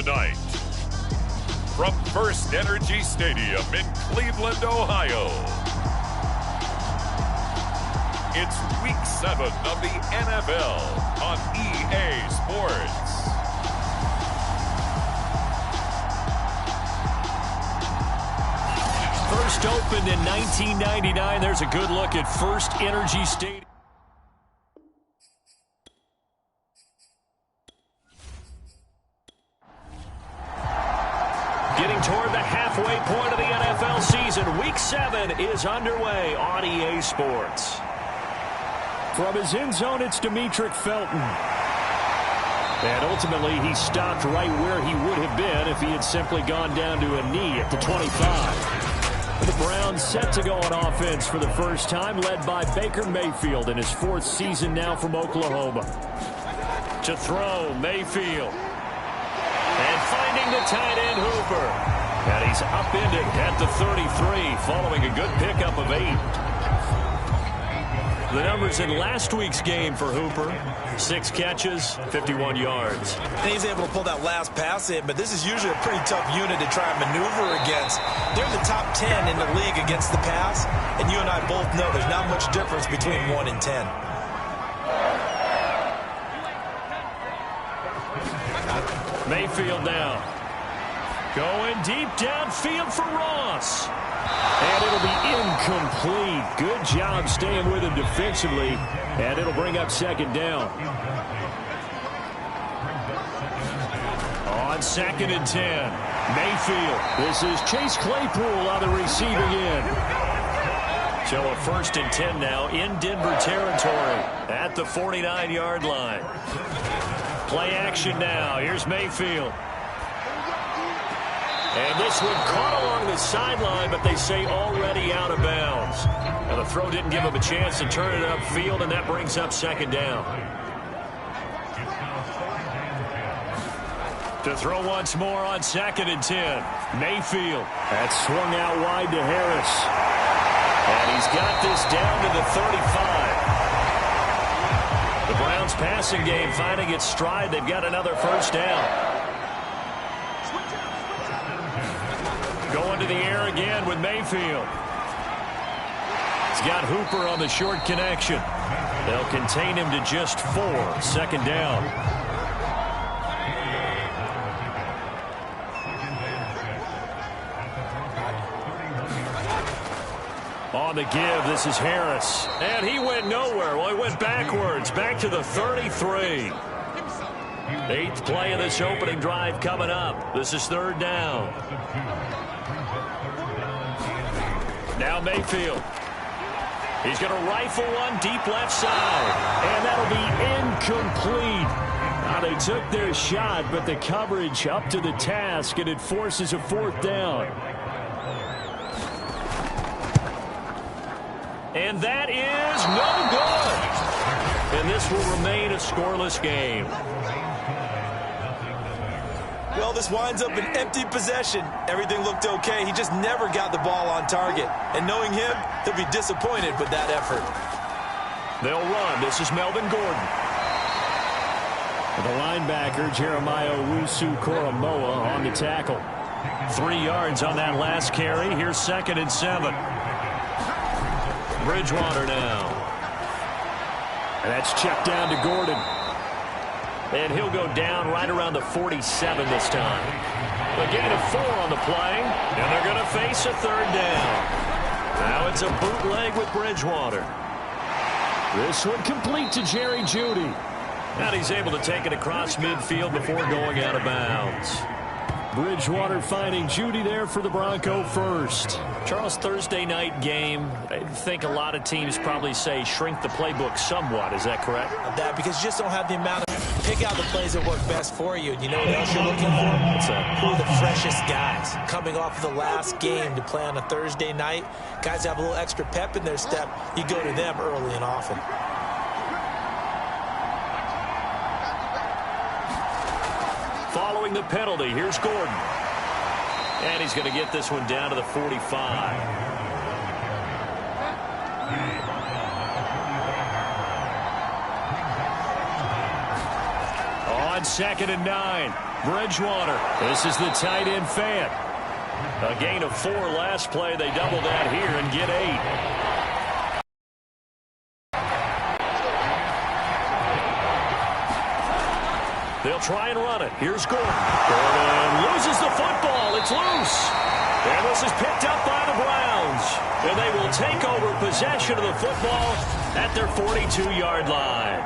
Tonight, from First Energy Stadium in Cleveland, Ohio, it's Week 7 of the NFL on EA Sports. First opened in 1999. There's a good look at First Energy Stadium. Getting toward the halfway point of the NFL season. Week 7 is underway on EA Sports. From his end zone, it's Demetric Felton. And ultimately, he stopped right where he would have been if he had simply gone down to a knee at the 25. The Browns set to go on offense for the first time, led by Baker Mayfield in his 4th season now from Oklahoma. To throw, Mayfield. And finding the tight end, Hooper. And he's upended at the 33, following a good pickup of 8. The numbers in last week's game for Hooper: 6 catches, 51 yards. And he's able to pull that last pass in, but this is usually a pretty tough unit to try and maneuver against. They're in the top 10 in the league against the pass, and you and I both know there's not much difference between 1 and 10. Mayfield now. Going deep downfield for Ross. And it'll be incomplete. Good job staying with him defensively. And it'll bring up 2nd down. On 2nd and 10. Mayfield. This is Chase Claypool on the receiving end. So a 1st and 10 now in Denver territory at the 49-yard line. Play action now. Here's Mayfield. And this one caught along the sideline, but they say already out of bounds. Now the throw didn't give him a chance to turn it upfield, and that brings up 2nd down. To throw once more on 2nd and 10. Mayfield. That swung out wide to Harris. And he's got this down to the 35. The Browns passing game finding its stride. They've got another 1st down. Going to the air again with Mayfield. He's got Hooper on the short connection. They'll contain him to just 4. 2nd down. On the give, this is Harris. And he went nowhere. Well, he went backwards, back to the 33. 8th play of this opening drive coming up. This is 3rd down. Now Mayfield. He's going to rifle one deep left side. And that'll be incomplete. Now they took their shot, but the coverage up to the task, and it forces a 4th down. And that is no good. And this will remain a scoreless game. Well, this winds up an empty possession. Everything looked okay. He just never got the ball on target. And knowing him, he'll be disappointed with that effort. They'll run. This is Melvin Gordon. The linebacker, Jeremiah Owusu-Koramoah, on the tackle. 3 yards on that last carry. Here's 2nd and 7. Bridgewater now. And that's checked down to Gordon. And he'll go down right around the 47 this time. A gain of 4 on the play. And they're going to face a 3rd down. Now it's a bootleg with Bridgewater. This one complete to Jerry Jeudy. And he's able to take it across midfield before going out of bounds. Bridgewater finding Jeudy there for the Bronco first. Charles, Thursday night game, I think a lot of teams probably say shrink the playbook somewhat. Is that correct? That because you just don't have the amount of pick out the plays that work best for you. And you know what else you're looking for? Who are the freshest guys coming off of the last game to play on a Thursday night? Guys have a little extra pep in their step. You go to them early and often. Following the penalty, here's Gordon. And he's going to get this one down to the 45. On 2nd and 9. Bridgewater. This is the tight end Fant. A gain of 4 last play. They double that here and get 8. They'll try and run it. Here's Gordon. Gordon loses the football. It's loose. And this is picked up by the Browns. And they will take over possession of the football at their 42-yard line.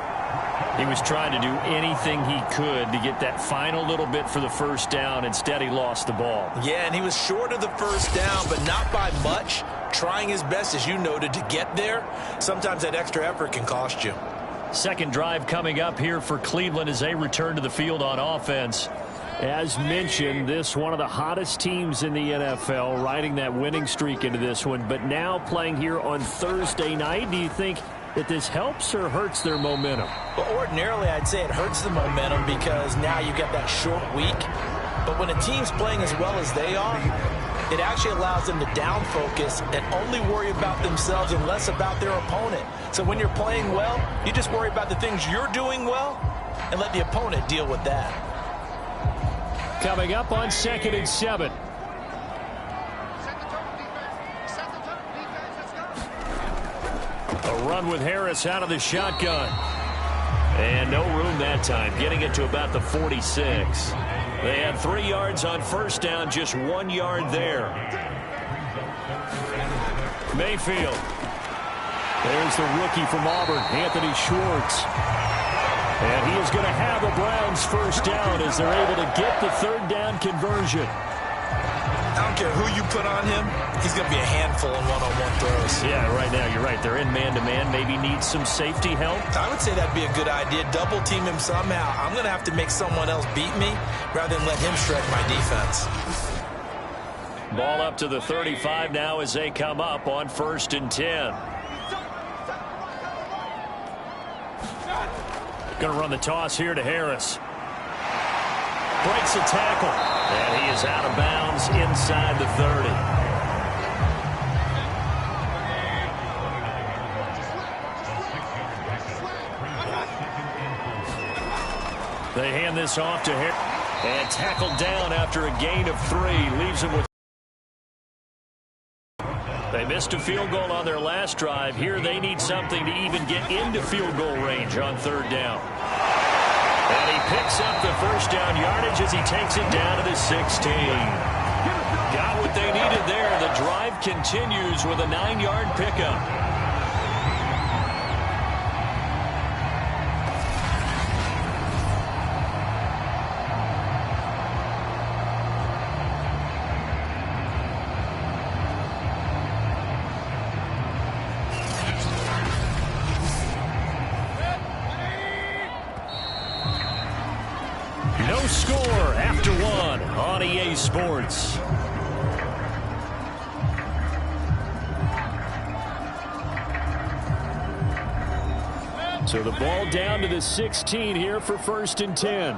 He was trying to do anything he could to get that final little bit for the first down. Instead, he lost the ball. Yeah, and he was short of the first down, but not by much. Trying his best, as you noted, to get there. Sometimes that extra effort can cost you. Second drive coming up here for Cleveland as they return to the field on offense. As mentioned, this one of the hottest teams in the NFL, riding that winning streak into this one, but now playing here on Thursday night. Do you think that this helps or hurts their momentum? Well, ordinarily, I'd say it hurts the momentum because now you get that short week. But when a team's playing as well as they are, it actually allows them to down focus and only worry about themselves and less about their opponent. So when you're playing well, you just worry about the things you're doing well and let the opponent deal with that. Coming up on 2nd and 7. A run with Harris out of the shotgun. And no room that time, getting it to about the 46. They had 3 yards on first down, just 1 yard there. Mayfield. There's the rookie from Auburn, Anthony Schwartz. And he is going to have the Browns first down as they're able to get the 3rd down conversion. I don't care who you put on him, he's going to be a handful in one-on-one throws. Yeah, right now you're right. They're in man-to-man. Maybe needs some safety help. I would say that'd be a good idea. Double team him somehow. I'm going to have to make someone else beat me rather than let him shred my defense. Ball up to the 35 now as they come up on 1st and 10. Going to run the toss here to Harris. Breaks a tackle. And he is out of bounds inside the 30. They hand this off to Harris. And tackled down after a gain of 3. Leaves him with. They missed a field goal on their last drive. Here they need something to even get into field goal range on 3rd down. And he picks up the first down yardage as he takes it down to the 16. Got what they needed there. The drive continues with a 9-yard pickup. No score after 1 on EA Sports. So the ball down to the 16 here for 1st and 10.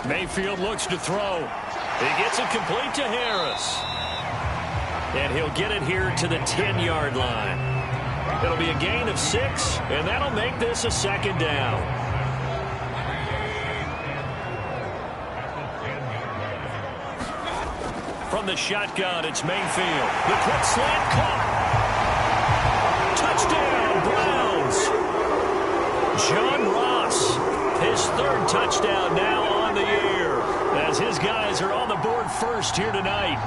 Mayfield looks to throw. He gets it complete to Harris. And he'll get it here to the 10-yard line. It'll be a gain of 6, and that'll make this a 2nd down. From the shotgun, it's Mayfield. The quick slant caught. Touchdown, Browns. John Ross, his 3rd touchdown now on the year, as his guys are on the board first here tonight.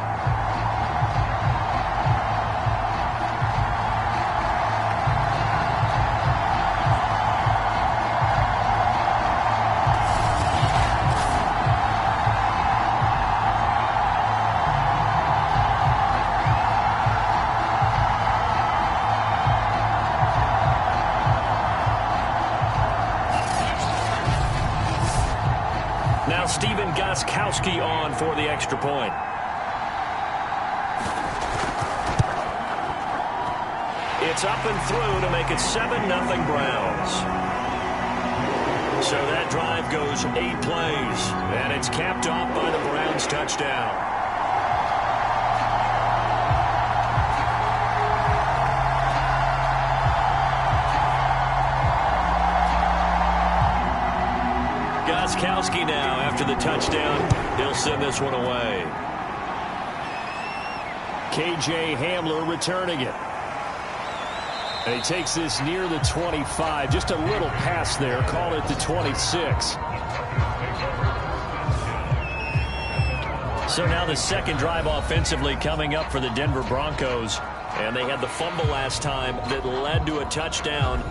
Now Steven Gostkowski on for the extra point. It's up and through to make it 7-0 Browns. So that drive goes 8 plays, and it's capped off by the Browns touchdown. Trubisky now after the touchdown. He'll send this one away. K.J. Hamler returning it. And he takes this near the 25. Just a little pass there. Call it the 26. So now the second drive offensively coming up for the Denver Broncos. And they had the fumble last time that led to a touchdown.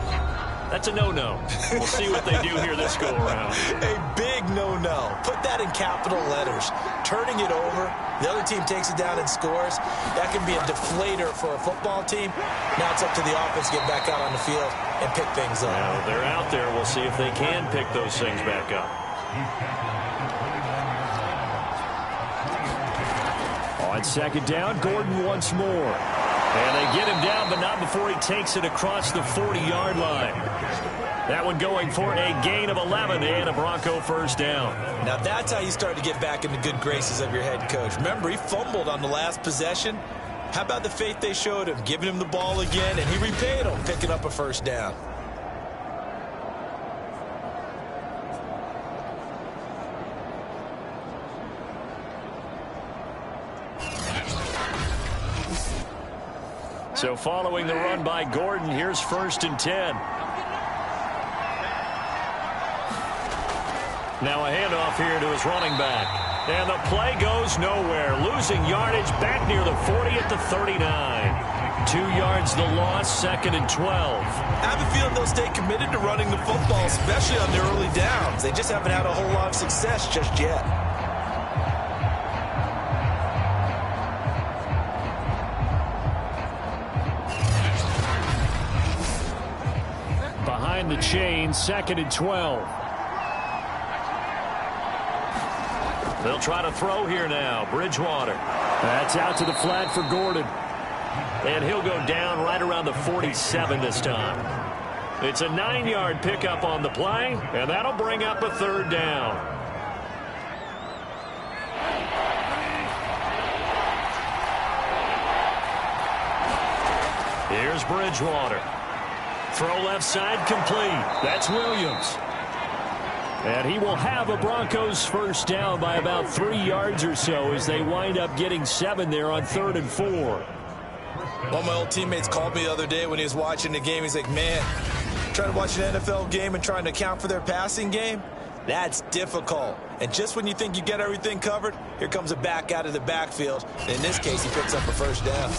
That's a no-no. We'll see what they do here this go-around. A big no-no. Put that in capital letters. Turning it over, the other team takes it down and scores. That can be a deflator for a football team. Now it's up to the offense to get back out on the field and pick things up. Now they're out there. We'll see if they can pick those things back up. On second down, Gordon once more. And they get him down, but not before he takes it across the 40-yard line. That one going for a gain of 11 and a Bronco first down. Now that's how you start to get back in the good graces of your head coach. Remember, he fumbled on the last possession. How about the faith they showed him, giving him the ball again, and he repaid him, picking up a first down. So following the run by Gordon, here's 1st and 10. Now a handoff here to his running back. And the play goes nowhere. Losing yardage back near the 40 at the 39. 2 yards the loss, 2nd and 12. I have a feeling they'll stay committed to running the football, especially on their early downs. They just haven't had a whole lot of success just yet. Behind the chain, 2nd and 12. They'll try to throw here now. Bridgewater. That's out to the flat for Gordon. And he'll go down right around the 47 this time. It's a 9-yard pickup on the play, and that'll bring up a 3rd down. Here's Bridgewater. Throw left side complete. That's Williams. And he will have a Broncos first down by about 3 yards or so as they wind up getting 7 there on 3rd and 4. One of my old teammates called me the other day when he was watching the game. He's like, man, trying to watch an NFL game and trying to account for their passing game, that's difficult. And just when you think you get everything covered, here comes a back out of the backfield. And in this case, he picks up a first down.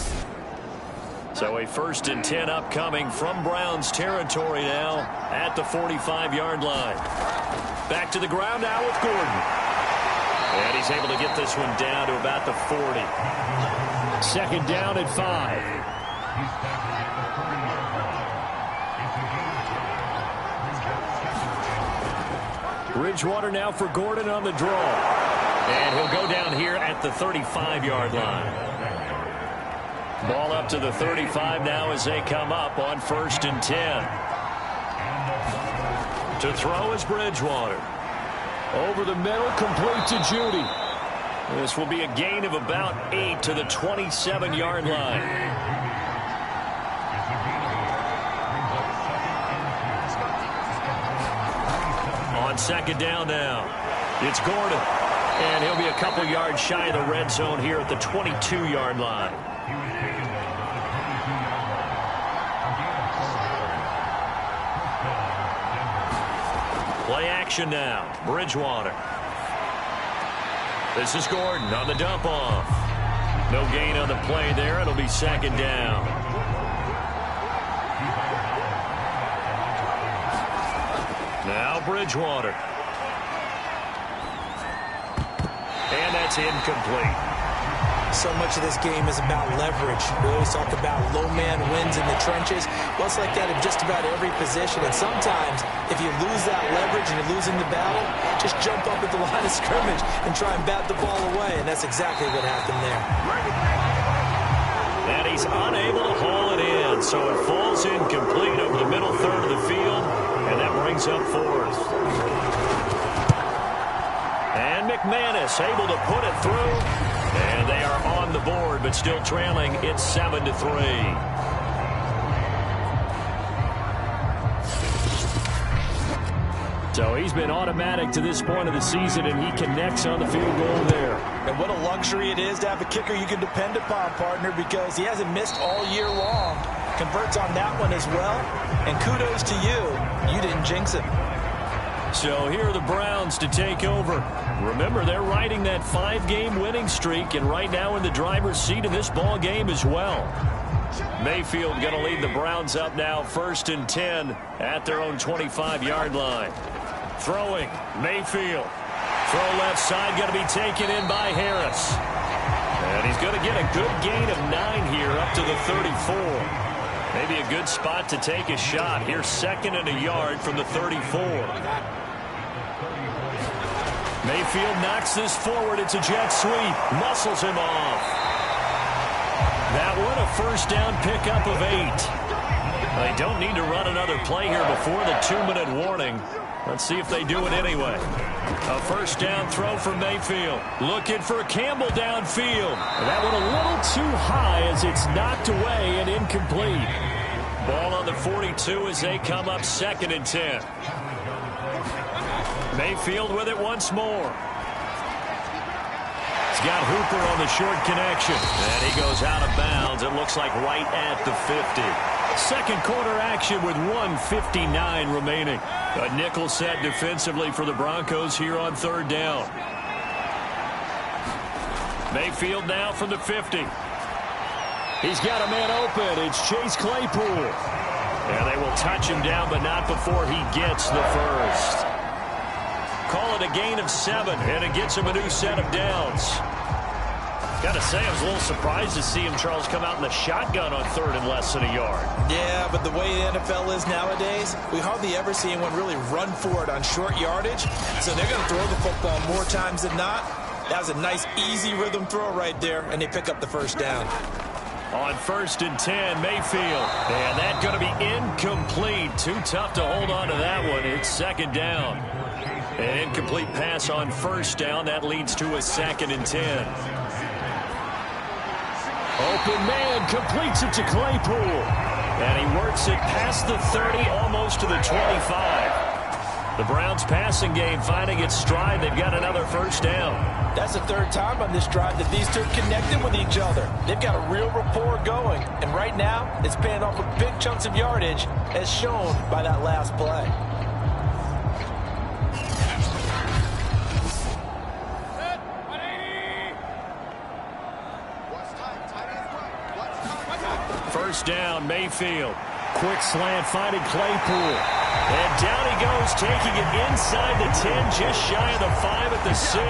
So a 1st and 10 upcoming from Browns territory now at the 45-yard line. Back to the ground now with Gordon. And he's able to get this one down to about the 40. 2nd down at 5. Bridgewater now for Gordon on the draw. And he'll go down here at the 35-yard line. Ball up to the 35 now as they come up on 1st and 10. To throw is Bridgewater. Over the middle, complete to Judy. This will be a gain of about 8 to the 27-yard line. On 2nd down now, it's Gordon. And he'll be a couple yards shy of the red zone here at the 22-yard line. Play action now. Bridgewater. This is Gordon on the dump off. No gain on the play there. It'll be 2nd down. Now Bridgewater. And that's incomplete. So much of this game is about leverage. We always talk about low man wins in the trenches. Well, it's like that in just about every position. And sometimes, if you lose that leverage and you're losing the battle, just jump up at the line of scrimmage and try and bat the ball away. And that's exactly what happened there. And he's unable to haul it in. So it falls incomplete over the middle third of the field. And that brings up 4th. And McManus able to put it through. And they are on the board, but still trailing. It's 7-3. So he's been automatic to this point of the season, and he connects on the field goal there. And what a luxury it is to have a kicker you can depend upon, partner, because he hasn't missed all year long. Converts on that one as well. And kudos to you. You didn't jinx him. So here are the Browns to take over. Remember, they're riding that 5-game winning streak, and right now in the driver's seat in this ball game as well. Mayfield going to lead the Browns up now, 1st and 10 at their own 25-yard line. Throwing, Mayfield. Throw left side, going to be taken in by Harris. And he's going to get a good gain of 9 here up to the 34. Maybe a good spot to take a shot. Here's 2nd and a yard from the 34. Mayfield knocks this forward. It's a jet sweep. Muscles him off. That one a 1st down pickup of 8. They don't need to run another play here before the 2-minute warning. Let's see if they do it anyway. A 1st down throw for Mayfield. Looking for Campbell downfield. That one a little too high as it's knocked away and incomplete. Ball on the 42 as they come up 2nd and 10. Mayfield with it once more. He's got Hooper on the short connection. And he goes out of bounds. It looks like right at the 50. Second quarter action with 1:59 remaining. A nickel set defensively for the Broncos here on 3rd down. Mayfield now from the 50. He's got a man open. It's Chase Claypool. And they will touch him down, but not before he gets the first. Call it a gain of 7, and it gets him a new set of downs. Got to say, I was a little surprised to see him, Charles, come out in the shotgun on 3rd and less than a yard. Yeah, but the way the NFL is nowadays, we hardly ever see anyone really run for it on short yardage. So they're going to throw the football more times than not. That was a nice, easy rhythm throw right there, and they pick up the 1st down. On 1st and 10, Mayfield. And that's going to be incomplete. Too tough to hold on to that one. It's 2nd down. An incomplete pass on 1st down. That leads to a 2nd and 10. Open man completes it to Claypool. And he works it past the 30, almost to the 25. The Browns passing game finding its stride. They've got another 1st down. That's the 3rd time on this drive that these two connected with each other. They've got a real rapport going. And right now, it's paying off with big chunks of yardage, as shown by that last play. First down, Mayfield. Quick slant finding Claypool. And down he goes, taking it inside the 10, just shy of the 5 at the 6.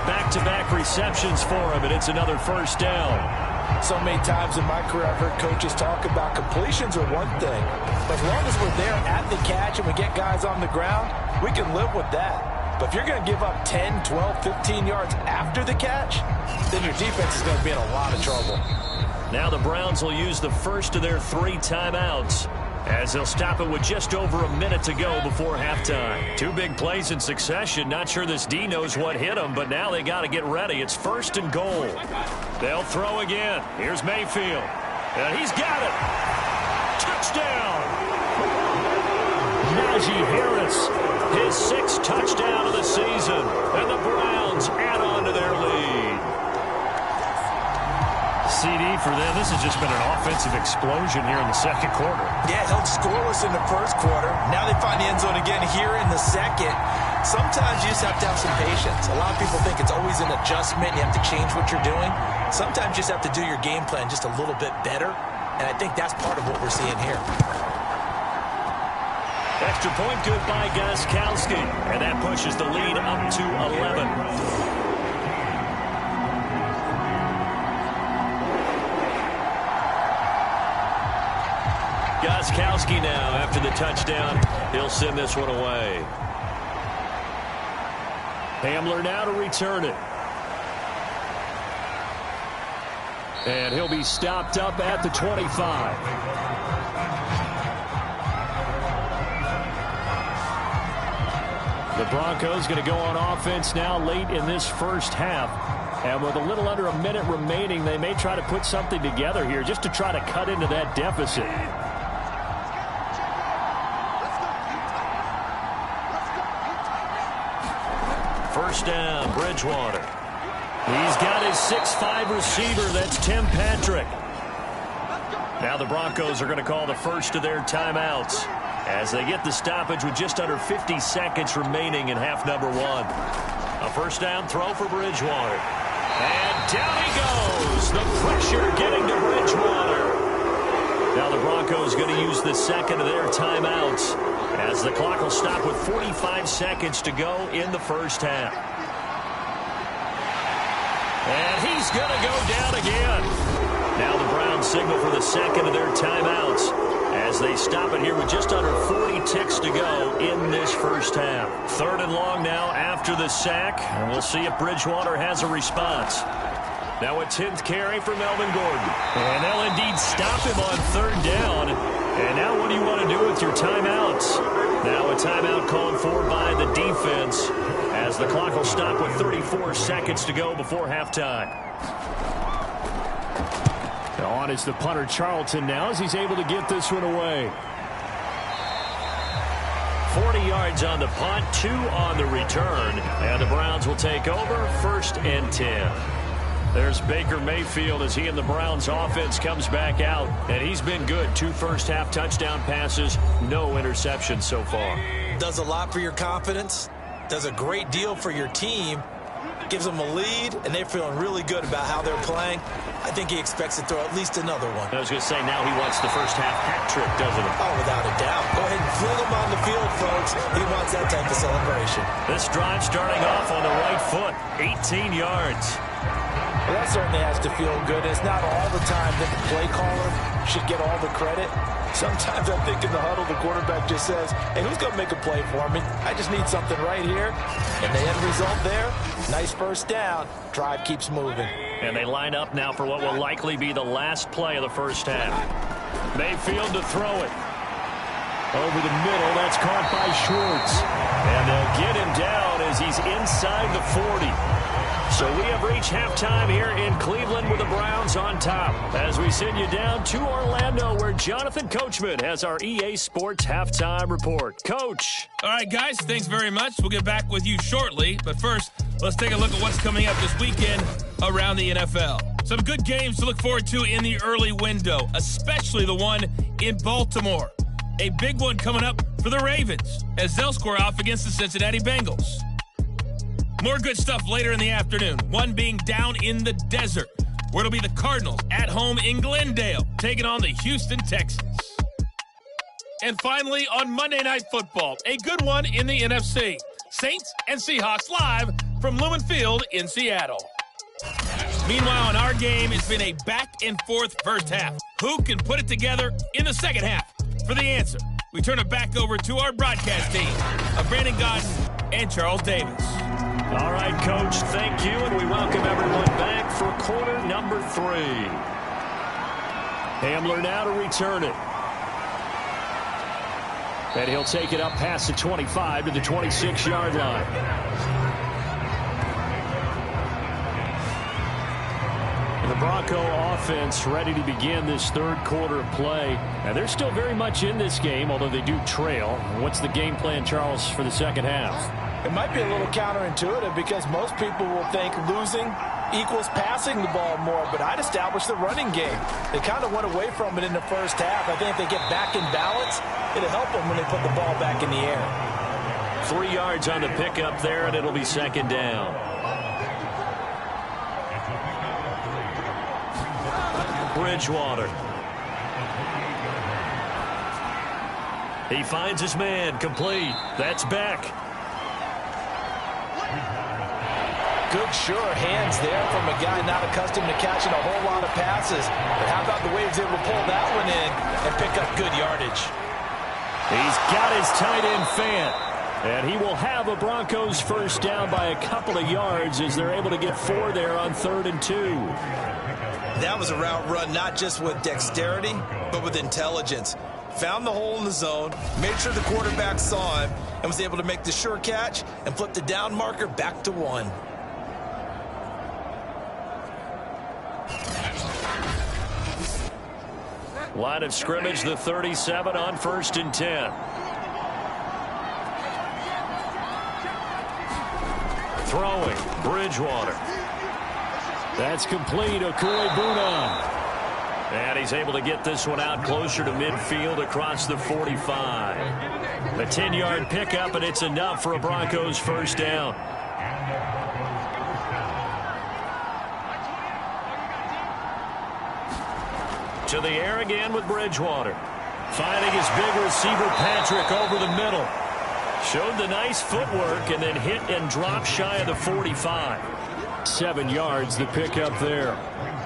Back-to-back receptions for him, and it's another 1st down. So many times in my career I've heard coaches talk about completions are one thing. But as long as we're there at the catch and we get guys on the ground, we can live with that. But if you're going to give up 10, 12, 15 yards after the catch, then your defense is going to be in a lot of trouble. Now the Browns will use the first of their 3 timeouts, as they'll stop it with just over a minute to go before halftime. 2 big plays in succession. Not sure this D knows what hit him, but now they got to get ready. It's 1st and goal. They'll throw again. Here's Mayfield. And he's got it. Touchdown. Najee Harris, his 6th touchdown of the season. And the Browns add on to their lead. CD for them. This has just been an offensive explosion here in the 2nd quarter. Yeah, held scoreless in the 1st quarter. Now they find the end zone again here in the 2nd. Sometimes you just have to have some patience. A lot of people think it's always an adjustment. You have to change what you're doing. Sometimes you just have to do your game plan just a little bit better. And I think that's part of what we're seeing here. Extra point good by Gostkowski. And that pushes the lead up to 11. Gostkowski now after the touchdown. He'll send this one away. Hamler now to return it. And he'll be stopped up at the 25. The Broncos going to go on offense now late in this 1st half. And with a little under a minute remaining, they may try to put something together here just to try to cut into that deficit. first down, Bridgewater. He's got his 6'5" receiver. That's Tim Patrick. Now the Broncos are going to call the first of their timeouts as they get the stoppage with just under 50 seconds remaining in half number one. A first down throw for Bridgewater. And down he goes. The pressure getting to Bridgewater. Now the Broncos going to use the second of their timeouts as the clock will stop with 45 seconds to go in the first half. And he's going to go down again. Now the Browns signal for the second of their timeouts as they stop it here with just under 40 ticks to go in this first half. Third and long now after the sack, and we'll see if Bridgewater has a response. Now a 10th carry for Melvin Gordon. And they'll indeed stop him on third down. And now what do you want to do with your timeouts? Now a timeout called for by the defense as the clock will stop with 34 seconds to go before halftime. On is the punter Charlton now as he's able to get this one away. 40 yards on the punt, 2 on the return. And the Browns will take over, first and 10. There's Baker Mayfield as he and the Browns offense comes back out. And he's been good. 2 first-half touchdown passes, no interceptions so far. Does a lot for your confidence. Does a great deal for your team. Gives them a lead, and they're feeling really good about how they're playing. I think he expects to throw at least another one. I was going to say, now he wants the first-half hat trick, doesn't he? Oh, without a doubt. Go ahead and fling him on the field, folks. He wants that type of celebration. This drive starting off on the right foot, 18 yards. Well, that certainly has to feel good. It's not all the time that the play caller should get all the credit. Sometimes I think in the huddle, the quarterback just says, hey, who's going to make a play for me? I just need something right here. And the end result there, nice first down. Drive keeps moving. And they line up now for what will likely be the last play of the first half. Mayfield to throw it. Over the middle, that's caught by Schwartz. And they'll get him down as he's inside the 40. So we have reached halftime here in Cleveland with the Browns on top as we send you down to Orlando where Jonathan Coachman has our EA Sports halftime report. Coach. All right, guys, thanks very much. We'll get back with you shortly. But first, let's take a look at what's coming up this weekend around the NFL. Some good games to look forward to in the early window, especially the one in Baltimore. A big one coming up for the Ravens as they'll square off against the Cincinnati Bengals. More good stuff later in the afternoon, one being down in the desert, where it'll be the Cardinals at home in Glendale, taking on the Houston Texans. And finally, on Monday Night Football, a good one in the NFC. Saints and Seahawks live from Lumen Field in Seattle. Meanwhile, in our game, it's been a back-and-forth first half. Who can put it together in the second half? For the answer, we turn it back over to our broadcast team of Brandon Gaudin and Charles Davis. All right, Coach, thank you, and we welcome everyone back for quarter number 3. Hamler now to return it. And he'll take it up past the 25 to the 26-yard line. The Bronco offense ready to begin this third quarter of play. And they're still very much in this game, although they do trail. What's the game plan, Charles, for the second half? It might be a little counterintuitive because most people will think losing equals passing the ball more, but I'd establish the running game. They kind of went away from it in the first half. I think if they get back in balance, it'll help them when they put the ball back in the air. 3 yards on the pickup there, and it'll be second down. Bridgewater. He finds his man, complete. That's Beck. Good, sure hands there from a guy not accustomed to catching a whole lot of passes. But how about the way he was able to pull that one in and pick up good yardage? He's got his tight end Fant. And he will have a Broncos first down by a couple of yards as they're able to get 4 there on 3rd and 2. That was a route run not just with dexterity, but with intelligence. Found the hole in the zone, made sure the quarterback saw him, and was able to make the sure catch and flip the down marker back to 1. Line of scrimmage, the 37 on 1st and 10. Throwing, Bridgewater. That's complete. Okoye-Buna. And he's able to get this one out closer to midfield across the 45. A 10-yard pickup, and it's enough for a Broncos first down. To the air again with Bridgewater. Finding his big receiver, Patrick, over the middle. Showed the nice footwork and then hit and dropped shy of the 45. 7 yards, the pickup there.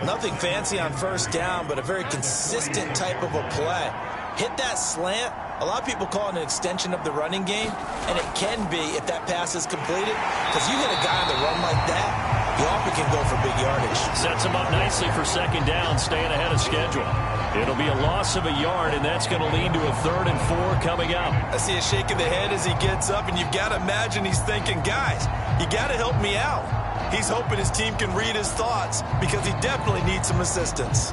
Nothing fancy on first down, but a very consistent type of a play. Hit that slant. A lot of people call it an extension of the running game, and it can be if that pass is completed, because you hit a guy on the run like that, you often can go for big yardage. Sets him up nicely for second down, staying ahead of schedule. It'll be a loss of a yard, and that's going to lead to a 3rd and 4 coming up. I see a shake of the head as he gets up, and you've got to imagine he's thinking, guys, you got to help me out. He's hoping his team can read his thoughts because he definitely needs some assistance.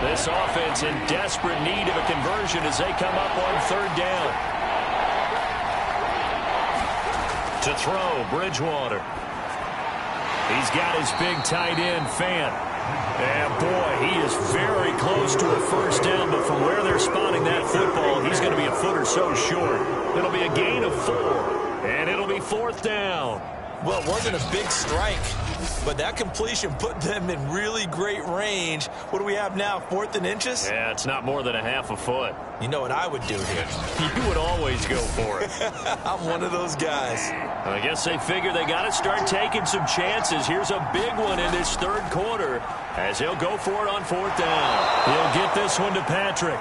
This offense in desperate need of a conversion as they come up on 3rd down. To throw, Bridgewater. He's got his big tight end, Fant. And, boy, he is very close to a first down, but from where they're spotting that football, he's going to be a foot or so short. It'll be a gain of 4, and it'll be 4th down. Well, it wasn't a big strike, but that completion put them in really great range. What do we have now, 4th and inches? Yeah, it's not more than a half a foot. You know what I would do here? You would always go for it. I'm one of those guys. I guess they figure they got to start taking some chances. Here's a big one in this 3rd quarter as he'll go for it on 4th down. He'll get this one to Patrick.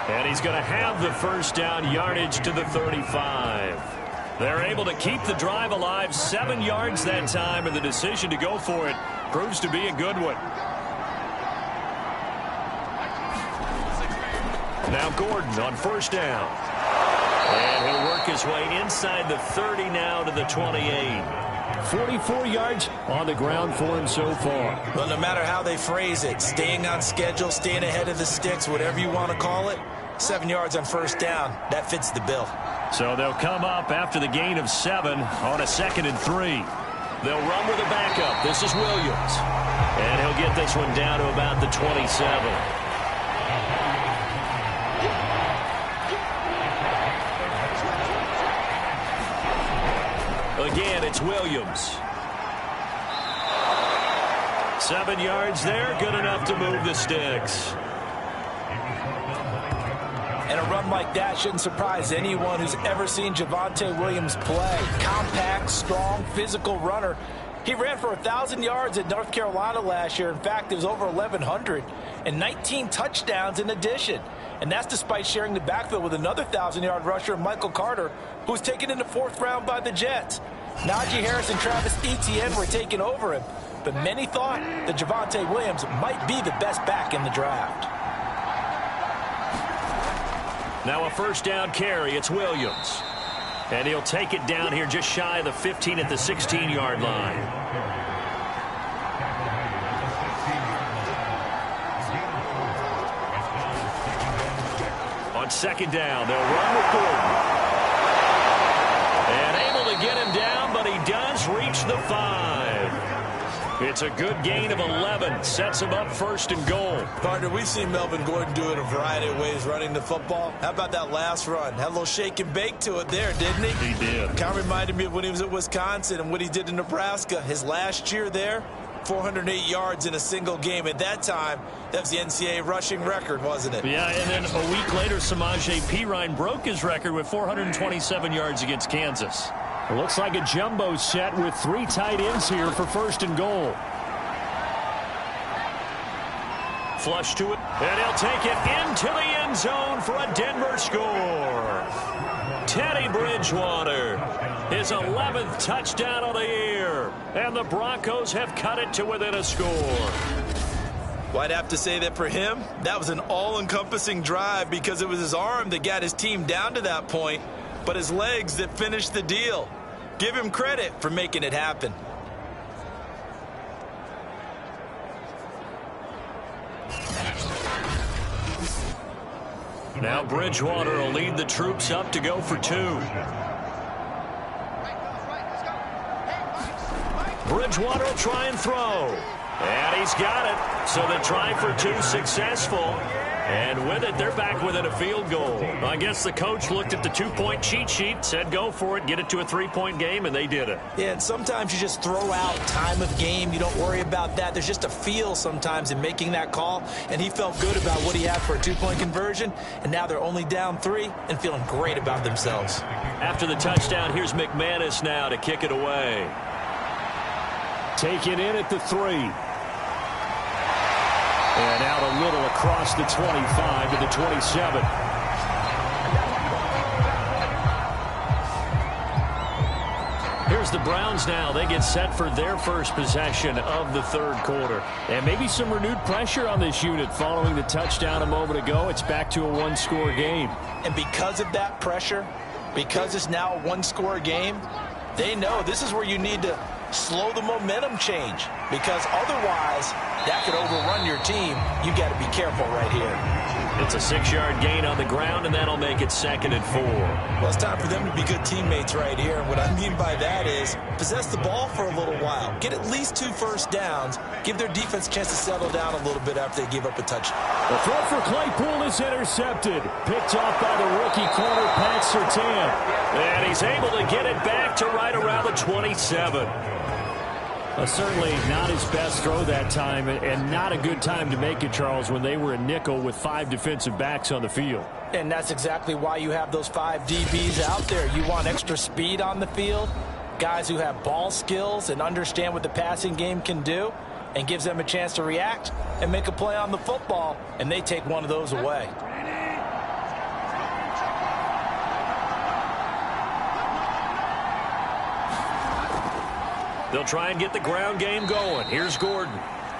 And he's going to have the first down, yardage to the 35. They're able to keep the drive alive, 7 yards that time, and the decision to go for it proves to be a good one. Now Gordon on first down. And he'll work his way inside the 30 now to the 28. 44 yards on the ground for him so far. Well, no matter how they phrase it, staying on schedule, staying ahead of the sticks, whatever you want to call it, 7 yards on first down, that fits the bill. So they'll come up after the gain of 7 on a 2nd and 3. They'll run with a backup. This is Williams. And he'll get this one down to about the 27. Again, it's Williams. 7 yards there, good enough to move the sticks. And a run like that shouldn't surprise anyone who's ever seen Javonte Williams play. Compact, strong, physical runner. He ran for 1,000 yards at North Carolina last year. In fact, it was over 1,100 and 19 touchdowns in addition. And that's despite sharing the backfield with another 1,000-yard rusher, Michael Carter, who was taken in the 4th round by the Jets. Najee Harris and Travis Etienne were taking over him. But many thought that Javonte Williams might be the best back in the draft. Now a first down carry. It's Williams. And he'll take it down here just shy of the 15 at the 16-yard line. On 2nd down, they'll run with Gordon. And able to get him down, but he does reach the 5. It's a good gain of 11. Sets him up 1st and goal. Partner, we've seen Melvin Gordon do it a variety of ways running the football. How about that last run? Had a little shake and bake to it there, didn't he? He did. Kind of reminded me of when he was at Wisconsin and what he did in Nebraska. His last year there, 408 yards in a single game. At that time, that was the NCAA rushing record, wasn't it? Yeah, and then a week later, Samaje Perine broke his record with 427 yards against Kansas. It looks like a jumbo set with 3 tight ends here for 1st and goal. Flush to it, and he'll take it into the end zone for a Denver score. Teddy Bridgewater, his 11th touchdown of the year, and the Broncos have cut it to within a score. Well, I'd have to say that for him, that was an all-encompassing drive because it was his arm that got his team down to that point, but his legs that finished the deal. Give him credit for making it happen. Now Bridgewater will lead the troops up to go for 2. Bridgewater will try and throw. And he's got it. So the try for 2 successful. And with it, they're back within a field goal. I guess the coach looked at the 2-point cheat sheet, said go for it, get it to a 3-point game, and they did it. Yeah, and sometimes you just throw out time of game. You don't worry about that. There's just a feel sometimes in making that call, and he felt good about what he had for a 2-point conversion, and now they're only down 3 and feeling great about themselves. After the touchdown, here's McManus now to kick it away. Taken in at the 3. And out a little across the 25 to the 27. Here's the Browns now. They get set for their first possession of the third quarter. And maybe some renewed pressure on this unit following the touchdown a moment ago. It's back to a 1-score game. And because of that pressure, because it's now a 1-score game, they know this is where you need to slow the momentum change, because otherwise that could overrun your team. You got to be careful right here. It's a 6-yard gain on the ground, and that'll make it 2nd and 4. Well, it's time for them to be good teammates right here. And what I mean by that is possess the ball for a little while. Get at least 2 first downs. Give their defense a chance to settle down a little bit after they give up a touchdown. The throw for Claypool is intercepted. Picked off by the rookie corner, Pat Surtain. And he's able to get it back to right around the 27. Certainly not his best throw that time, and not a good time to make it, Charles, when they were a nickel with 5 defensive backs on the field. And that's exactly why you have those 5 DBs out there. You want extra speed on the field, guys who have ball skills and understand what the passing game can do, and gives them a chance to react and make a play on the football, and they take one of those away. They'll try and get the ground game going. Here's Gordon.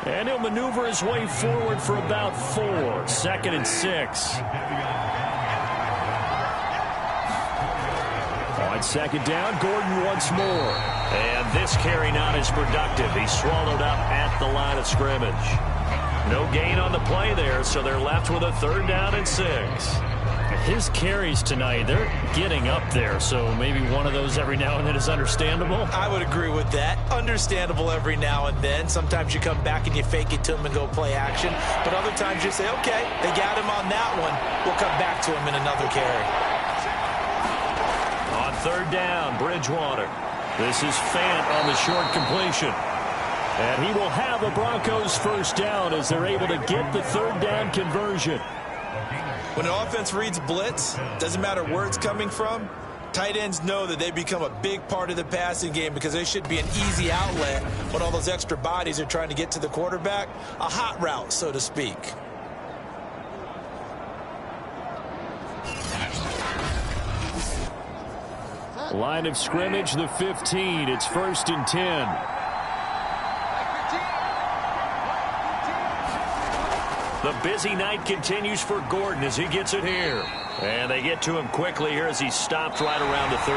And he'll maneuver his way forward for about 4. 2nd and 6. On 2nd down, Gordon once more. And this carry not as productive. He's swallowed up at the line of scrimmage. No gain on the play there, so they're left with a 3rd down and 6. His carries tonight, they're getting up there, so maybe one of those every now and then is understandable. I would agree with that. Understandable every now and then. Sometimes you come back and you fake it to him and go play action. But other times you say, okay, they got him on that one. We'll come back to him in another carry. On 3rd down, Bridgewater. This is Fant on the short completion. And he will have a Broncos first down as they're able to get the 3rd down conversion. When an offense reads blitz, doesn't matter where it's coming from, tight ends know that they become a big part of the passing game because they should be an easy outlet when all those extra bodies are trying to get to the quarterback. A hot route, so to speak. Line of scrimmage, the 15. It's 1st and 10. The busy night continues for Gordon as he gets it here. And they get to him quickly here as he's stopped right around the 13.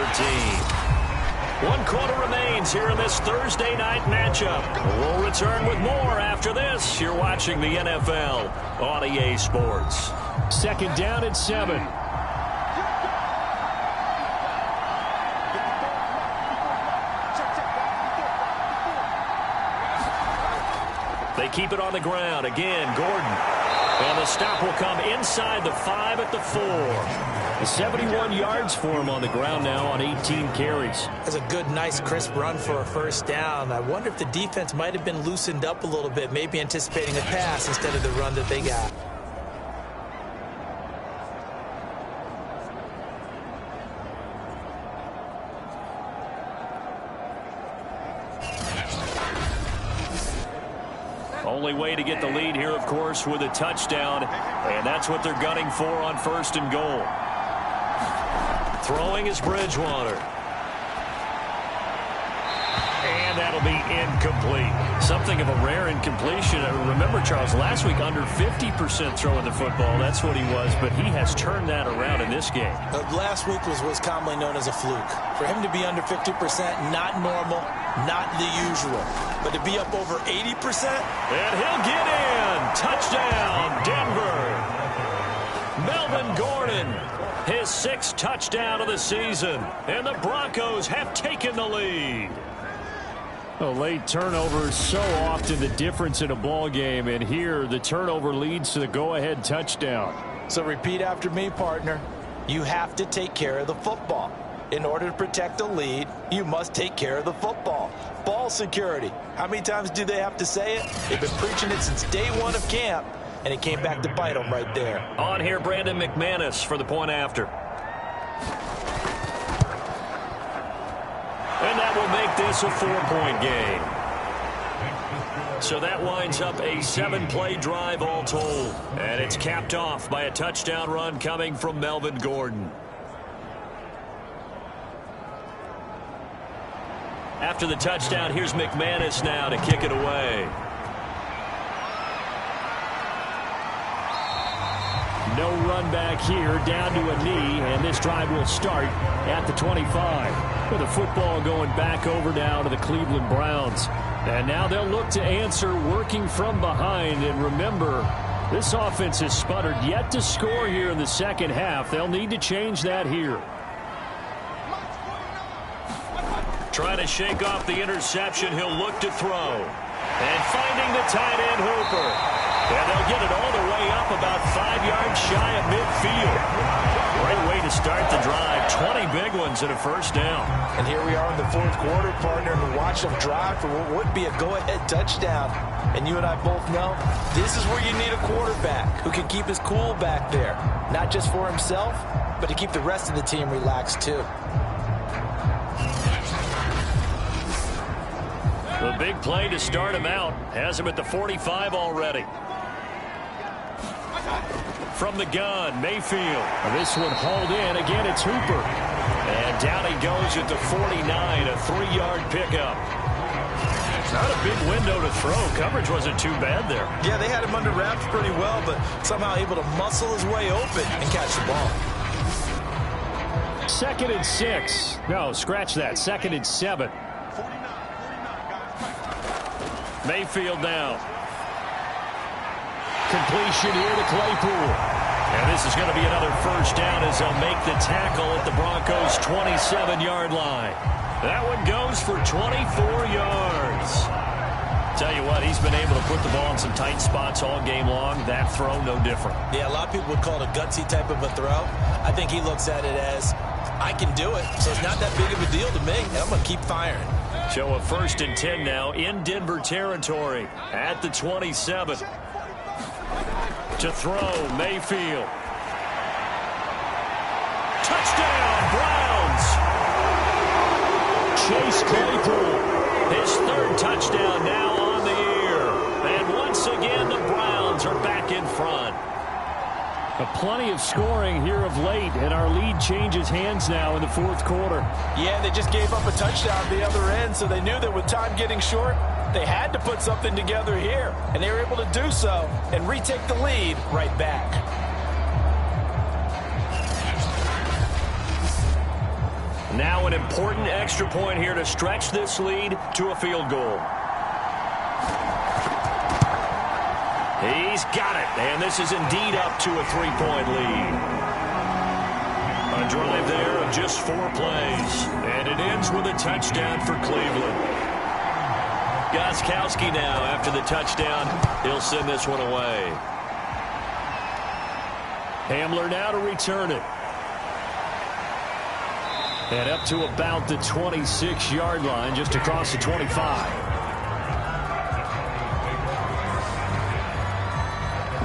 1 quarter remains here in this Thursday night matchup. We'll return with more after this. You're watching the NFL on EA Sports. 2nd down and 7. They keep it on the ground. Again, Gordon. And the stop will come inside the 5 at the 4. 71 yards for him on the ground now on 18 carries. That's a good, nice, crisp run for a first down. I wonder if the defense might have been loosened up a little bit, maybe anticipating a pass instead of the run that they got. Only way to get the lead here, of course, with a touchdown. And that's what they're gunning for on 1st and goal. Throwing is Bridgewater. And And that'll be incomplete. Something of a rare incompletion. Remember, Charles, last week under 50% throwing the football. That's what he was, but he has turned that around in this game. Last week was commonly known as a fluke. For him to be under 50%, not normal, not the usual. But to be up over 80%? And he'll get in. Touchdown, Denver. Melvin Gordon, his 6th touchdown of the season. And the Broncos have taken the lead. A late turnover is so often the difference in a ball game, and here the turnover leads to the go-ahead touchdown. So repeat after me, partner. You have to take care of the football. In order to protect a lead, you must take care of the football. Ball security. How many times do they have to say it? They've been preaching it since day one of camp, and it came back to bite them right there. On here, Brandon McManus for the point after. And that will make this a 4-point game. So that winds up a 7-play drive all told. And it's capped off by a touchdown run coming from Melvin Gordon. After the touchdown, here's McManus now to kick it away. No run back here, down to a knee, and this drive will start at the 25. With the football going back over now to the Cleveland Browns. And now they'll look to answer working from behind. And remember, this offense has sputtered yet to score here in the second half. They'll need to change that here. Trying to shake off the interception, he'll look to throw. And finding the tight end Hooper. And they'll get it all the way up about 5 yards shy of midfield. Great way to start the drive. 20 big ones and a first down. And here we are in the 4th quarter, partner, and we watch them drive for what would be a go-ahead touchdown. And you and I both know this is where you need a quarterback who can keep his cool back there. Not just for himself, but to keep the rest of the team relaxed too. The big play to start him out. Has him at the 45 already. From the gun, Mayfield. This one hauled in. Again, it's Hooper. And down he goes at the 49, a 3-yard pickup. Not a big window to throw. Coverage wasn't too bad there. Yeah, they had him under wraps pretty well, but somehow able to muscle his way open and catch the ball. 2nd and 6. No, scratch that. 2nd and 7. Mayfield now. Completion here to Claypool. And this is going to be another first down as they'll make the tackle at the Broncos' 27-yard line. That one goes for 24 yards. Tell you what, he's been able to put the ball in some tight spots all game long. That throw, no different. Yeah, a lot of people would call it a gutsy type of a throw. I think he looks at it as, I can do it, so it's not that big of a deal to me, and I'm going to keep firing. So a 1st and 10 now in Denver territory at the 27. To throw, Mayfield. Touchdown, Browns! Chase Claypool, his 3rd touchdown now on the year. And once again, the Browns are back in front. Plenty of scoring here of late, and our lead changes hands now in the 4th quarter. Yeah, they just gave up a touchdown at the other end, so they knew that with time getting short, they had to put something together here, and they were able to do so and retake the lead right back. Now an important extra point here to stretch this lead to a field goal. He's got it, and this is indeed up to a 3-point lead. A drive there of just 4 plays, and it ends with a touchdown for Cleveland. Gostkowski now after the touchdown. He'll send this one away. Hamler now to return it. And up to about the 26-yard line, just across the 25.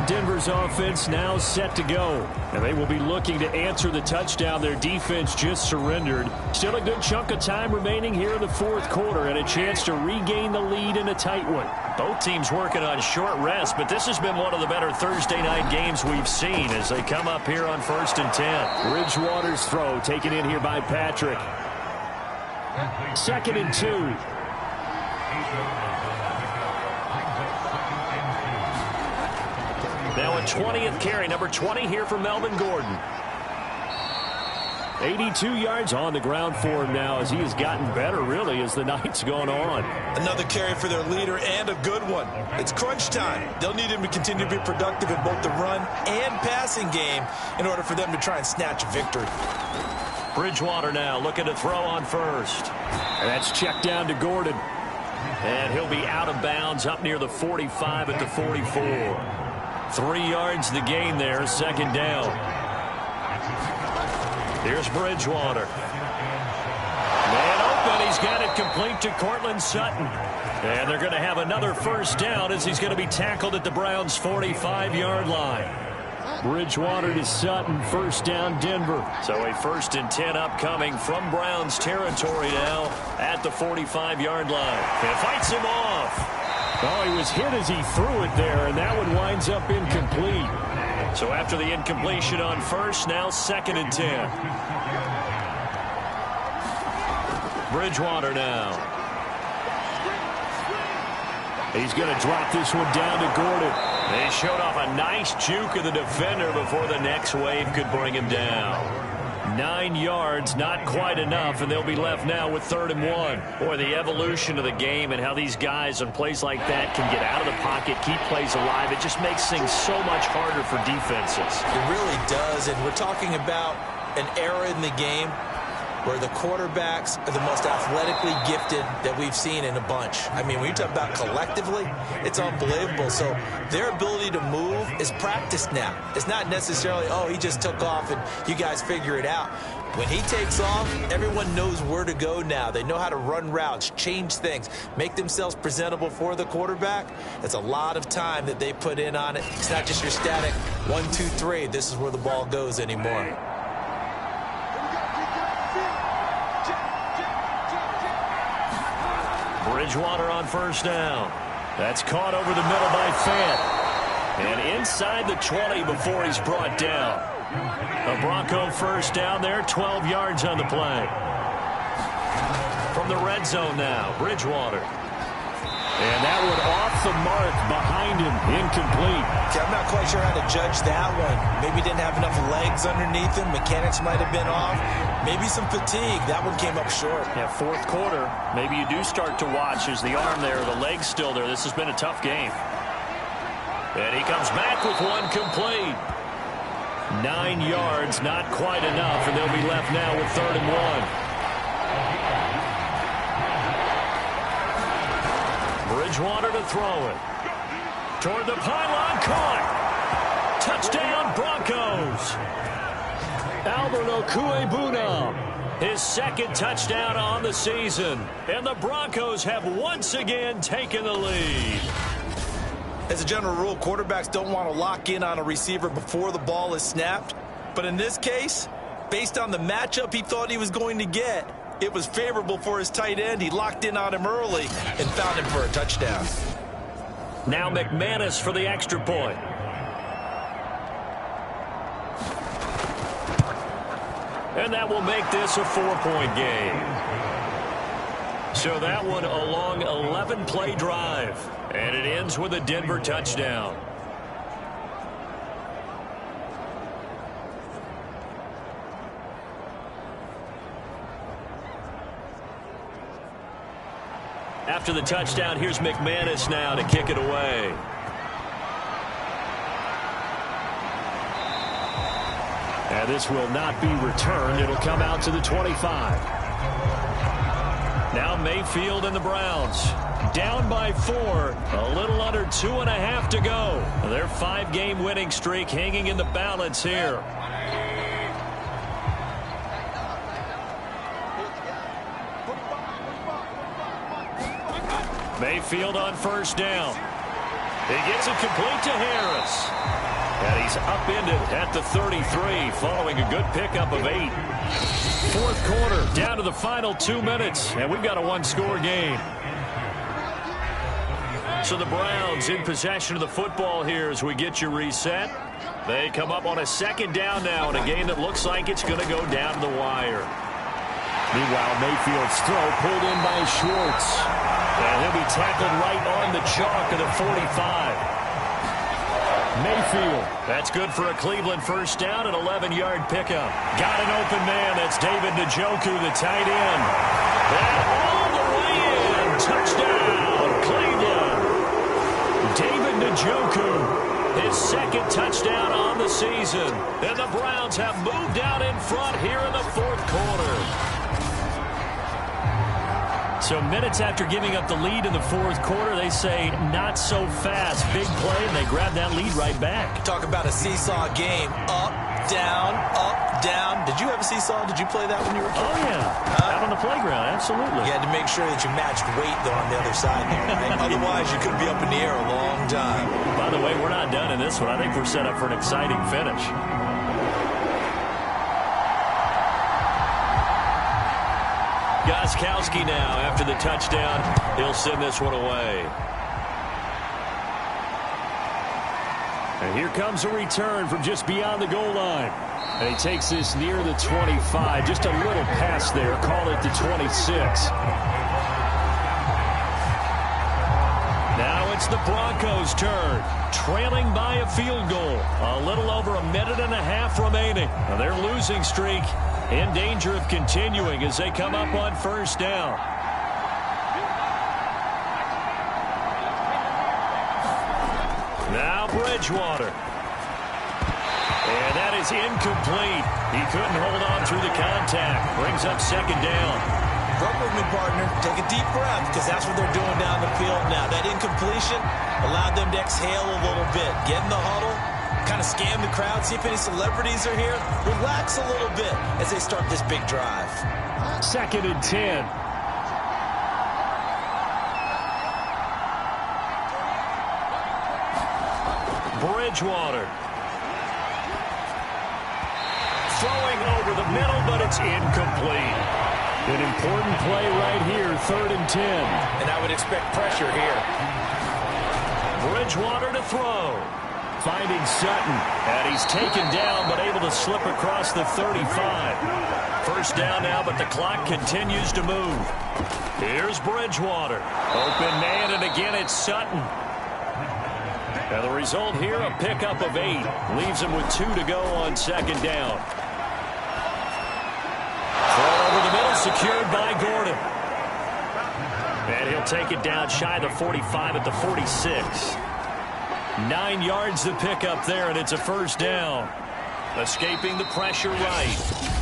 Denver's offense now set to go. And they will be looking to answer the touchdown their defense just surrendered. Still a good chunk of time remaining here in the 4th quarter and a chance to regain the lead in a tight one. Both teams working on short rest, but this has been one of the better Thursday night games we've seen as they come up here on 1st and 10. Bridgewater's throw taken in here by Patrick. 2nd and 2. Now a 20th carry, number 20 here for Melvin Gordon. 82 yards on the ground for him now as he has gotten better, really, as the night's gone on. Another carry for their leader and a good one. It's crunch time. They'll need him to continue to be productive in both the run and passing game in order for them to try and snatch a victory. Bridgewater now looking to throw on first. And that's checked down to Gordon. And he'll be out of bounds up near the 45 at the 44. 3 yards the gain there, second down. Here's Bridgewater. Man open. He's got it complete to Cortland Sutton. And they're going to have another first down as he's going to be tackled at the Browns' 45-yard line. Bridgewater to Sutton, first down Denver. So a 1st and 10 upcoming from Browns territory now at the 45-yard line. And fights him off. Oh, he was hit as he threw it there, and that one winds up incomplete. So after the incompletion on first, now 2nd and 10. Bridgewater now. He's going to drop this one down to Gordon. They showed off a nice juke of the defender before the next wave could bring him down. 9 yards, not quite enough, and they'll be left now with 3rd and 1. Boy, the evolution of the game and how these guys on plays like that can get out of the pocket, keep plays alive, it just makes things so much harder for defenses. It really does, and we're talking about an era in the game where the quarterbacks are the most athletically gifted that we've seen in a bunch. I mean, when you talk about collectively, it's unbelievable. So their ability to move is practiced now. It's not necessarily, oh, he just took off and you guys figure it out. When he takes off, everyone knows where to go now. They know how to run routes, change things, make themselves presentable for the quarterback. That's a lot of time that they put in on it. It's not just your static 1, 2, 3. This is where the ball goes anymore. Bridgewater on first down. That's caught over the middle by Fant. And inside the 20 before he's brought down. A Bronco first down there, 12 yards on the play. From the red zone now, Bridgewater. And that one off the mark behind him, incomplete. I'm not quite sure how to judge that one. Maybe didn't have enough legs underneath him. Mechanics might have been off. Maybe some fatigue. That one came up short. Yeah, 4th quarter. Maybe you do start to watch as the arm there, the leg's still there. This has been a tough game. And he comes back with one complete. 9 yards, not quite enough, and they'll be left now with 3rd and 1. Bridgewater to throw it. Toward the pylon, caught. Touchdown, Broncos. Albert Okwuegbunam, his 2nd touchdown on the season. And the Broncos have once again taken the lead. As a general rule, quarterbacks don't want to lock in on a receiver before the ball is snapped. But in this case, based on the matchup he thought he was going to get, it was favorable for his tight end. He locked in on him early and found him for a touchdown. Now McManus for the extra point. And that will make this a 4-point game. So that one a long 11-play drive. And it ends with a Denver touchdown. After the touchdown, here's McManus now to kick it away. And this will not be returned. It'll come out to the 25. Now Mayfield and the Browns down by 4. A little under 2.5 to go. Their 5-game winning streak hanging in the balance here. Mayfield on first down. He gets it complete to Harris. And he's upended at the 33 following a good pickup of 8. 4th quarter, down to the final 2 minutes, and we've got a 1-score game. So the Browns in possession of the football here as we get you reset. They come up on a 2nd down now in a game that looks like it's going to go down to the wire. Meanwhile, Mayfield's throw pulled in by Schwartz. And he'll be tackled right on the chalk of the 45. Mayfield. That's good for a Cleveland first down, an 11-yard pickup. Got an open man. That's David Njoku, the tight end. And all the way in. Touchdown, Cleveland. David Njoku, his second touchdown on the season. And the Browns have moved out in front here in the fourth quarter. So minutes after giving up the lead in the fourth quarter, they say not so fast. Big play, and they grab that lead right back. Talk about a seesaw game. Up, down, up, down. Did you have a seesaw? Did you play that when you were a kid? Oh, yeah. Out on the playground, absolutely. You had to make sure that you matched weight, though, on the other side there, right? Otherwise, you could be up in the air a long time. By the way, we're not done in this one. I think we're set up for an exciting finish. Gostkowski now after the touchdown. He'll send this one away. And here comes a return from just beyond the goal line. And he takes this near the 25. Just a little pass there. Call it the 26. Now it's the Broncos' turn. Trailing by a field goal. A little over a minute and a half remaining. Now their losing streak in danger of continuing as they come up on first down. Now Bridgewater. And that is incomplete. He couldn't hold on through the contact. Brings up second down. Work with me, partner. Take a deep breath, because that's what they're doing down the field now. That incompletion allowed them to exhale a little bit. Get in the huddle. Kind of scan the crowd, see if any celebrities are here. Relax a little bit as they start this big drive. Second and 10. Bridgewater. Throwing over the middle, but it's incomplete. An important play right here, third and 10. And I would expect pressure here. Bridgewater to throw. Finding Sutton, and he's taken down but able to slip across the 35. First down now, but the clock continues to move. Here's Bridgewater. Open man, and again it's Sutton. And the result here, a pickup of 8. Leaves him with 2 to go on second down. Throw over the middle, secured by Gordon. And he'll take it down shy of the 45 at the 46. 9 yards to pick up there, and it's a first down. Escaping the pressure right.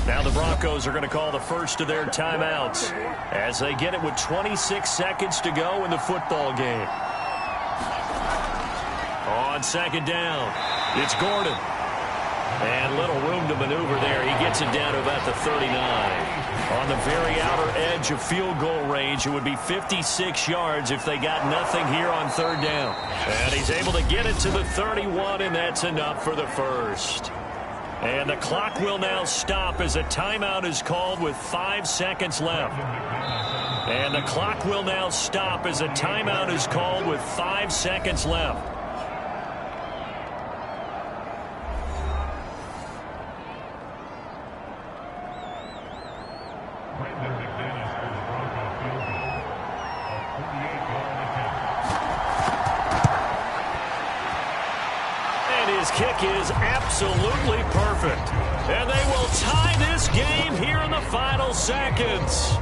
Now the Broncos are going to call the first of their timeouts as they get it with 26 seconds to go in the football game. On second down, it's Gordon. And little room to maneuver there. He gets it down to about the 39. On the very outer edge of field goal range, it would be 56 yards if they got nothing here on third down. And he's able to get it to the 31, and that's enough for the first. And the clock will now stop as a timeout is called with 5 seconds left. And the clock will now stop as a timeout is called with 5 seconds left. Kick is absolutely perfect. And they will tie this game here in the final seconds.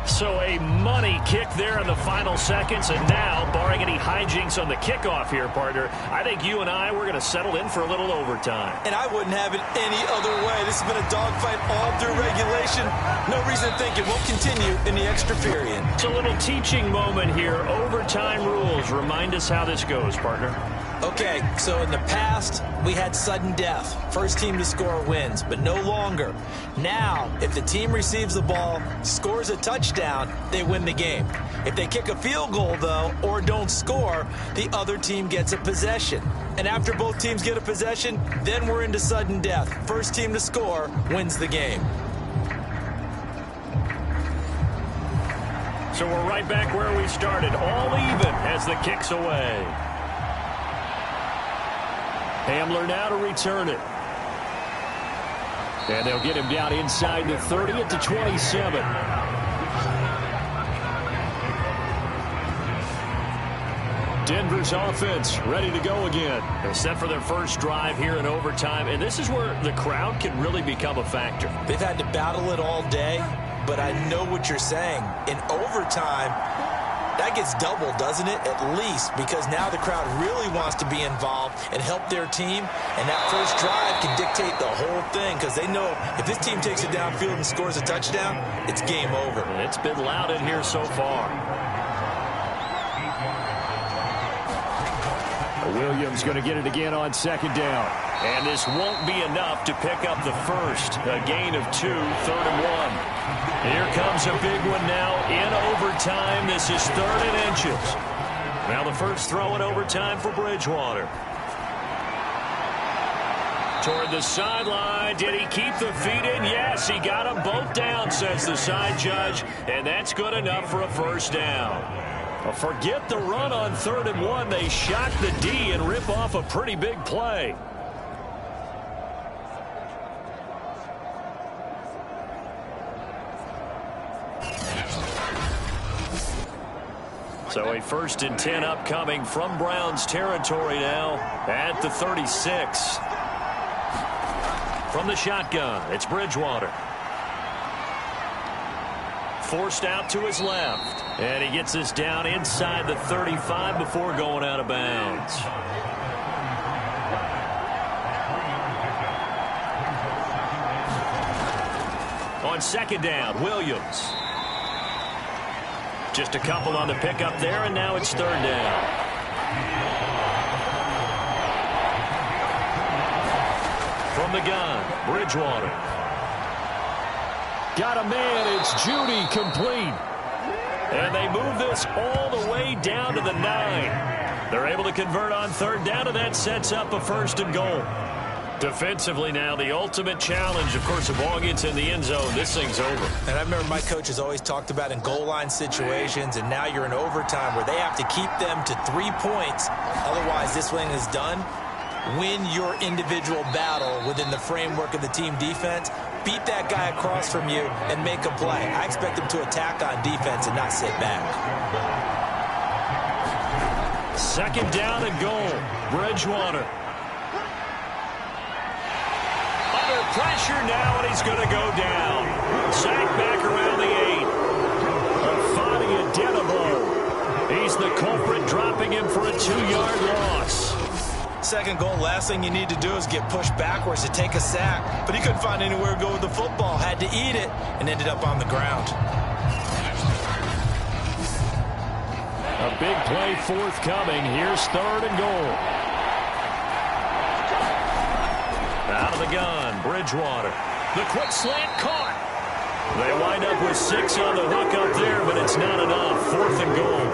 So a money kick there in the final seconds. And now, barring any hijinks on the kickoff here, partner, I think you and I, we're going to settle in for a little overtime. And I wouldn't have it any other way. This has been a dogfight all through regulation. No reason to think it won't continue in the extra period. It's a little teaching moment here. Overtime rules. Remind us how this goes, partner. Okay, so in the past, we had sudden death. First team to score wins, but no longer. Now, if the team receives the ball, scores a touchdown, they win the game. If they kick a field goal, though, or don't score, the other team gets a possession. And after both teams get a possession, then we're into sudden death. First team to score wins the game. So we're right back where we started, all even as the kick's away. Hamler now to return it. And they'll get him down inside the 30 at the 27. Denver's offense ready to go again. They're set for their first drive here in overtime, and this is where the crowd can really become a factor. They've had to battle it all day, but I know what you're saying. In overtime, that gets doubled, doesn't it? At least, because now the crowd really wants to be involved and help their team, and that first drive can dictate the whole thing, because they know if this team takes it downfield and scores a touchdown, it's game over. And it's been loud in here so far. Williams going to get it again on second down. And this won't be enough to pick up the first. A gain of 2, 3rd and 1. Here comes a big one now in overtime. This is 3rd and inches. Now the first throw in overtime for Bridgewater. Toward the sideline. Did he keep the feet in? Yes, he got them both down, says the side judge. And that's good enough for a first down. Forget the run on 3rd and 1. They shock the D and rip off a pretty big play. So a 1st and 10 upcoming from Browns territory now at the 36. From the shotgun, it's Bridgewater. Forced out to his left. And he gets this down inside the 35 before going out of bounds. On second down, Williams. Just a couple on the pickup there, and now it's 3rd down. From the gun, Bridgewater. Got a man, it's Judy, complete. And they move this all the way down to the 9. They're able to convert on 3rd down, and that sets up a 1st and goal. Defensively now, the ultimate challenge. Of course, the ball gets in the end zone. This thing's over. And I remember my coaches always talked about in goal line situations, and now you're in overtime where they have to keep them to 3 points. Otherwise, this thing is done. Win your individual battle within the framework of the team defense. Beat that guy across from you and make a play. I expect him to attack on defense and not sit back. 2nd down and goal. Bridgewater. Under pressure now, and he's going to go down. Sacked back around the 8. Afadi Adenabo. He's the culprit, dropping him for a 2-yard loss. 2nd goal, last thing you need to do is get pushed backwards to take a sack. But he couldn't find anywhere to go with the football. Had to eat it and ended up on the ground. A big play forthcoming. Here's 3rd and goal. Out of the gun, Bridgewater. The quick slant caught. They wind up with 6 on the hook up there, but it's not enough. 4th and goal.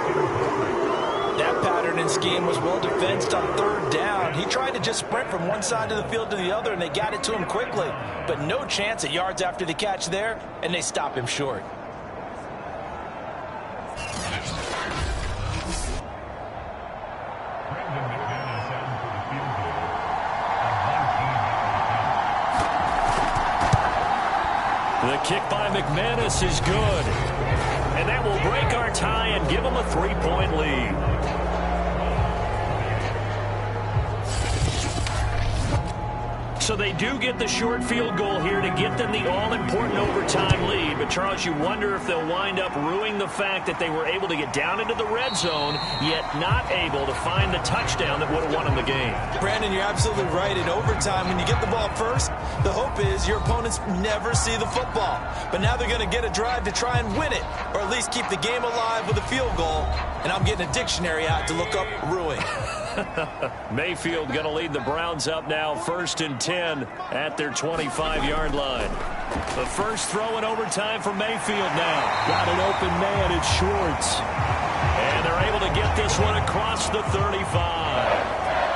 That pattern and scheme was well defensed on 3rd down. He tried to just sprint from one side of the field to the other, and they got it to him quickly. But no chance at yards after the catch there, and they stop him short. The kick by McManus is good. And that will break our tie and give them a 3-point lead. So they do get the short field goal here to get them the all-important overtime lead. But, Charles, you wonder if they'll wind up ruining the fact that they were able to get down into the red zone, yet not able to find the touchdown that would have won them the game. Brandon, you're absolutely right. In overtime, when you get the ball first, the hope is your opponents never see the football. But now they're going to get a drive to try and win it, or at least keep the game alive with a field goal. And I'm getting a dictionary out to look up ruin. Mayfield going to lead the Browns up now, 1st and 10 at their 25-yard line. The first throw in overtime for Mayfield now. Got an open man, it's Schwartz. And they're able to get this one across the 35.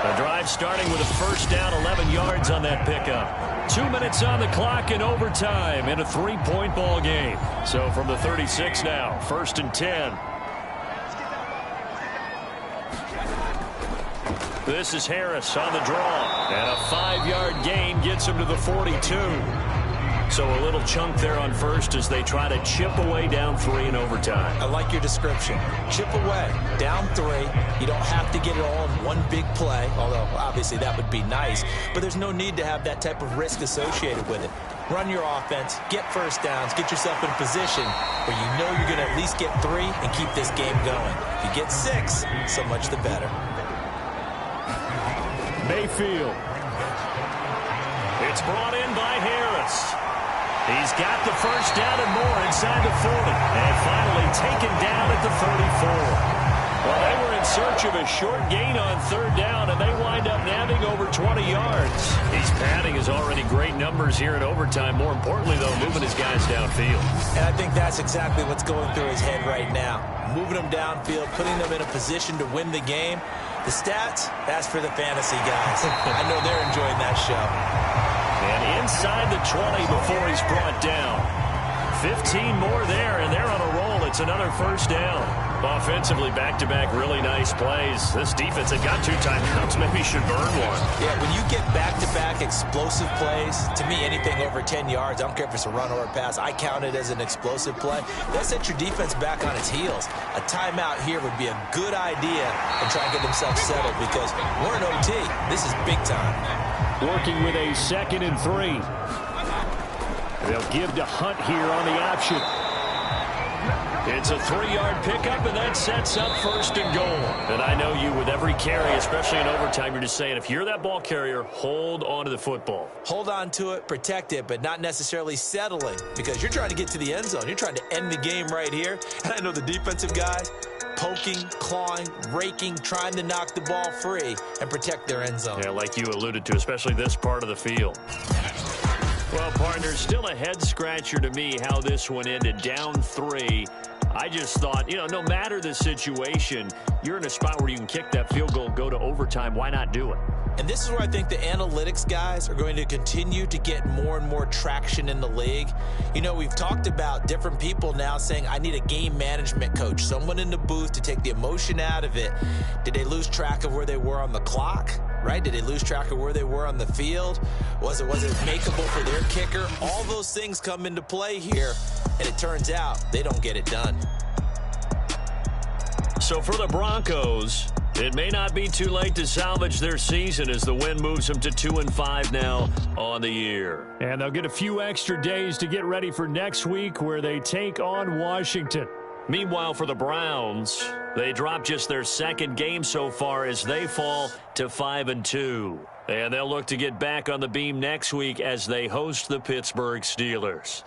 The drive starting with a 1st down, 11 yards on that pickup. 2 minutes on the clock in overtime in a 3-point ball game. So from the 36 now, 1st and 10. This is Harris on the draw. And a 5-yard gain gets him to the 42. So a little chunk there on first as they try to chip away down 3 in overtime. I like your description. Chip away, down 3. You don't have to get it all in one big play, although obviously that would be nice. But there's no need to have that type of risk associated with it. Run your offense, get first downs, get yourself in a position where you know you're going to at least get 3 and keep this game going. If you get 6, so much the better. Mayfield. It's brought in by Harris. He's got the first down and more inside the 40. And finally taken down at the 34. Well, they were in search of a short gain on 3rd down, and they wind up nabbing over 20 yards. He's padding his already great numbers here in overtime. More importantly, though, moving his guys downfield. And I think that's exactly what's going through his head right now. Moving them downfield, putting them in a position to win the game. The stats, that's for the fantasy guys. I know they're enjoying that show. And inside the 20 before he's brought down. 15 more there, and they're on a roll. It's another first down. Offensively, back-to-back really nice plays. This defense, they've got 2 timeouts. Maybe should burn one. Yeah, when you get back-to-back explosive plays, to me, anything over 10 yards, I don't care if it's a run or a pass, I count it as an explosive play. That sets your defense back on its heels. A timeout here would be a good idea and try and get themselves settled because we're in OT. This is big time. Working with a 2nd and 3. They'll give to Hunt here on the option. It's a 3-yard pickup, and that sets up 1st and goal. And I know you, with every carry, especially in overtime, you're just saying, if you're that ball carrier, hold on to the football. Hold on to it, protect it, but not necessarily settling because you're trying to get to the end zone. You're trying to end the game right here. And I know the defensive guys poking, clawing, raking, trying to knock the ball free and protect their end zone. Yeah, like you alluded to, especially this part of the field. Well, partner, still a head-scratcher to me how this one ended, down 3. I just thought, no matter the situation, you're in a spot where you can kick that field goal, go to overtime. Why not do it? And this is where I think the analytics guys are going to continue to get more and more traction in the league. We've talked about different people now saying, I need a game management coach, someone in the booth to take the emotion out of it. Did they lose track of where they were on the clock? Right? Did they lose track of where they were on the field? Was it makeable for their kicker? All those things come into play here, and it turns out they don't get it done. So for the Broncos, it may not be too late to salvage their season as the win moves them to 2-5 now on the year. And they'll get a few extra days to get ready for next week where they take on Washington. Meanwhile, for the Browns, they drop just their 2nd game so far as they fall to 5-2. And they'll look to get back on the beam next week as they host the Pittsburgh Steelers.